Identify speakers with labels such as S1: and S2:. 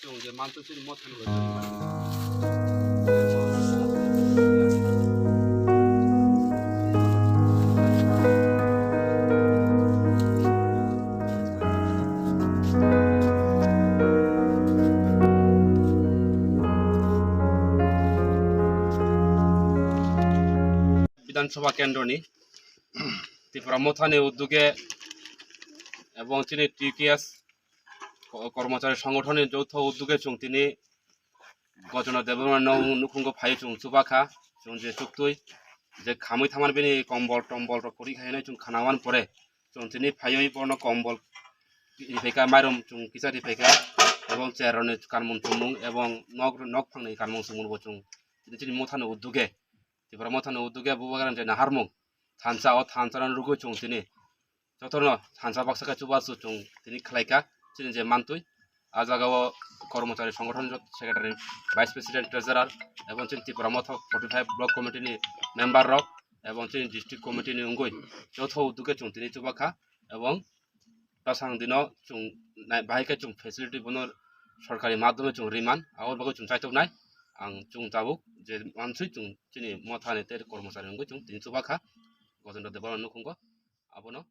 S1: 좀 이제 만들지 못하는 거죠. বিধানসভা কেন্দ্রনি ত্রিপুরা মথানে উদ্যোগে এবং তিনি টিকিএস কর্মচারী সংগঠনের যৌথ উদ্যোগে তিনি গজনা দেবমান নুকুঙ্গ ফাই সুবাখা যে চুক্তুই যে খামই থামান বেনি কম্বল টম্বল করি খাইনাই খানাওয়ান পরে তিনি ফাইই বর্ণ কম্বল ইফেকা মাইরম কিসারি ফেকা এবং চেয়ারনে কানমুন চুমুং এবং নক ফাংনি কানমুং সুমুনবো তিনি মথানে উদ্যোগে ত্রিপুরা মথানে উদ্যোগে বুবাগান যে নাহারমুং থানসা ও থানসারান রুগু তিনি যতন থানসা বাক্সাকা চুবাসু তিনি খালাইকা তিনি যে মানতুই আজাগাও কর্মচারী সংগঠন সেক্রেটারি ভাইস প্রেসিডেন্ট ট্রেজারার এবং ত্রিপুরা মথা 45 ব্লক কমিটিনি মেম্বার রক এবং ডিস্ট্রিক্ট কমিটিনি উঙ্গই যৌথ উদ্যোগে তিনি চুবাখা এবং তাসাং দিন বাহিকা ফেসিলিটি বনর সরকারি মাধ্যমে রিমান আওয়ার বাগো চাইতনাই আং চাবুক যে মানসুই তিনি মথানে তের কর্মচারী উঙ্গই তিনি চুবাখা গজেন্দ্র দেববর্মন নুকুঙ্গ আবনো